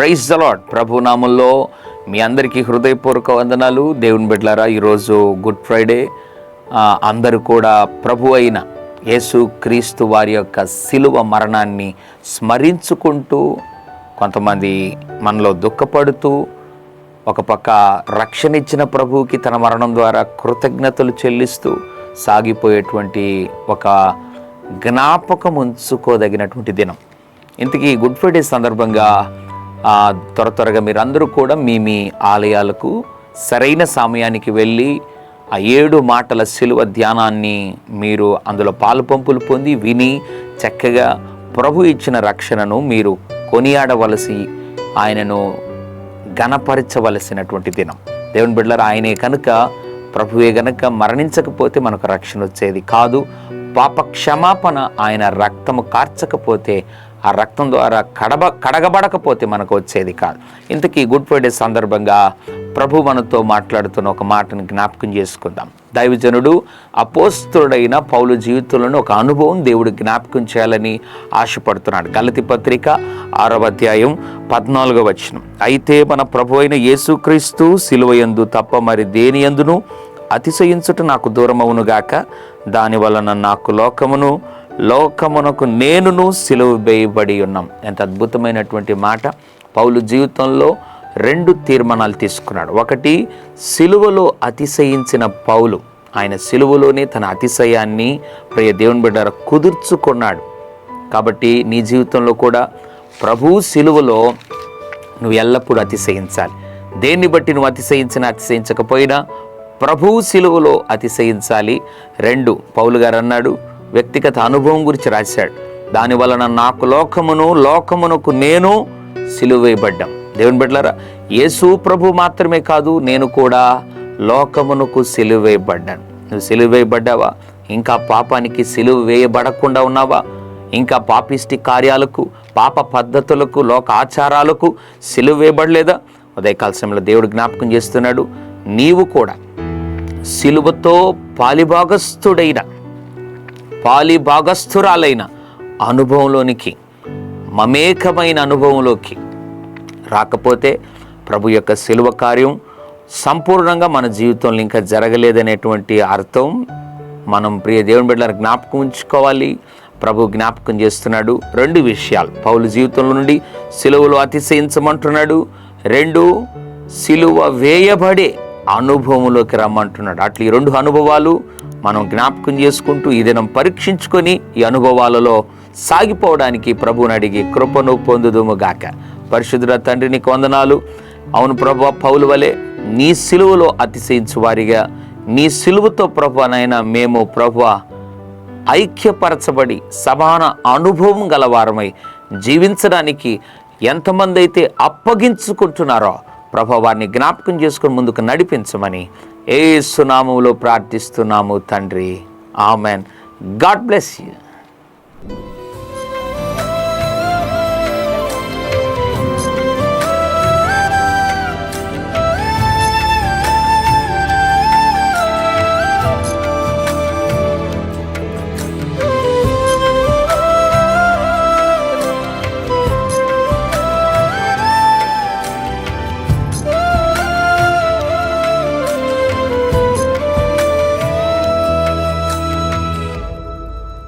Praise the lord. ప్రభు నామంలో మీ అందరికీ హృదయపూర్వక వందనాలు. దేవుని బిడ్డలారా, ఈరోజు గుడ్ ఫ్రైడే. అందరూ కూడా ప్రభు అయిన యేసు క్రీస్తు వారి యొక్క శిలువ మరణాన్ని స్మరించుకుంటూ, కొంతమంది మనలో దుఃఖపడుతూ, ఒక పక్క రక్షణ ఇచ్చిన ప్రభువుకి తన మరణం ద్వారా కృతజ్ఞతలు చెల్లిస్తూ సాగిపోయేటువంటి ఒక జ్ఞాపకం ఉంచుకోదగినటువంటి దినం. ఇంతకీ గుడ్ ఫ్రైడే సందర్భంగా త్వరగా మీరందరూ కూడా మీ ఆలయాలకు సరైన సమయానికి వెళ్ళి ఆ 7 మాటల శిలువ ధ్యానాన్ని మీరు అందులో పాలుపంపులు పొంది విని చక్కగా ప్రభు ఇచ్చిన రక్షణను మీరు కొనియాడవలసి, ఆయనను ఘనపరచవలసినటువంటి దినం. దేవుని బిడ్డలారా, ఆయనే కనుక, ప్రభువే గనుక మరణించకపోతే మనకు రక్షణ వచ్చేది కాదు. పాప క్షమాపణ ఆయన రక్తము కార్చకపోతే, ఆ రక్తం ద్వారా కడగబడకపోతే మనకు వచ్చేది కాదు. ఇంతకీ గుడ్ ఫ్రైడే సందర్భంగా ప్రభు మనతో మాట్లాడుతున్న ఒక మాటను జ్ఞాపకం చేసుకుందాం. దైవజనుడు అపోస్తలుడైన పౌలు జీవితంలోని ఒక అనుభవం దేవుడు జ్ఞాపకం చేయాలని ఆశపడుతున్నాడు. గలతీ పత్రిక 6వ అధ్యాయం 14వ వచనం. అయితే మన ప్రభు అయిన యేసుక్రీస్తు సిలువయందు తప్ప మరి దేని యందును అతిశయించుట నాకు దూరమవునుగాక, దానివలన నాకు లోకమునకు నేనును సిలువ వేయబడి ఉన్నాం. ఎంత అద్భుతమైనటువంటి మాట. పౌలు జీవితంలో 2 తీర్మానాలు తీసుకున్నాడు. ఒకటి, సిలువలో అతిశయించిన పౌలు ఆయన సిలువలోనే తన అతిశయాన్ని ప్రియ దేవుని బిడ్డ కుదుర్చుకున్నాడు. కాబట్టి నీ జీవితంలో కూడా ప్రభు సిలువలో నువ్వు ఎల్లప్పుడూ అతిశయించాలి. దేన్ని బట్టి నువ్వు అతిశయించకపోయినా ప్రభు సిలువలో అతిశయించాలి. 2, పౌలు గారు అన్నాడు, వ్యక్తిగత అనుభవం గురించి రాశాడు. దానివలన నాకు లోకమునకు నేను సిలువ వేయబడ్డాం. దేవుని బిడ్డలారా, యేసు ప్రభు మాత్రమే కాదు, నేను కూడా లోకమునకు సిలువ వేయబడ్డాను. నువ్వు సిలువ వేయబడ్డావా? ఇంకా పాపానికి సిలువ వేయబడకుండా ఉన్నావా? ఇంకా పాపిష్టి కార్యాలకు, పాప పద్ధతులకు, లోక ఆచారాలకు సిలువ వేయబడలేదా? ఉదయకాల సమయంలో దేవుడు జ్ఞాపకం చేస్తున్నాడు, నీవు కూడా సిలువతో పాలిభాగస్థురాలైన అనుభవంలోనికి, మమేకమైన అనుభవంలోకి రాకపోతే ప్రభు యొక్క సిలువ కార్యం సంపూర్ణంగా మన జీవితంలో ఇంకా జరగలేదనేటువంటి అర్థం. మనం ప్రియ దేవుని బిడ్డలను జ్ఞాపకం ఉంచుకోవాలి. ప్రభు జ్ఞాపకం చేస్తున్నాడు 2 విషయాలు. పౌలు జీవితంలో నుండి సిలువలో అతిశయించమంటున్నాడు. 2, సిలువ వేయబడే అనుభవంలోకి రమ్మంటున్నాడు. అట్లా ఈ 2 అనుభవాలు మనం జ్ఞాపకం చేసుకుంటూ ఈ దినం పరీక్షించుకొని ఈ అనుభవాలలో సాగిపోవడానికి ప్రభువుని అడిగి కృపను పొందుదుముగాక. పరిశుద్ధుడ తండ్రి, నీకు వందనాలు. అవును ప్రభు, పౌలు వలె నీ సిలువలో అతిశయించు వారిగా, నీ సిలువతో ప్రభునైనా మేము ప్రభు ఐక్యపరచబడి సమాన అనుభవం గలవారమై జీవించడానికి ఎంతమంది అయితే అప్పగించుకుంటున్నారో ప్రభు, వారిని జ్ఞాపకం చేసుకుని ముందుకు నడిపించమని యేసు నామములో ప్రార్థిస్తున్నాము తండ్రి. ఆమెన్. God bless you.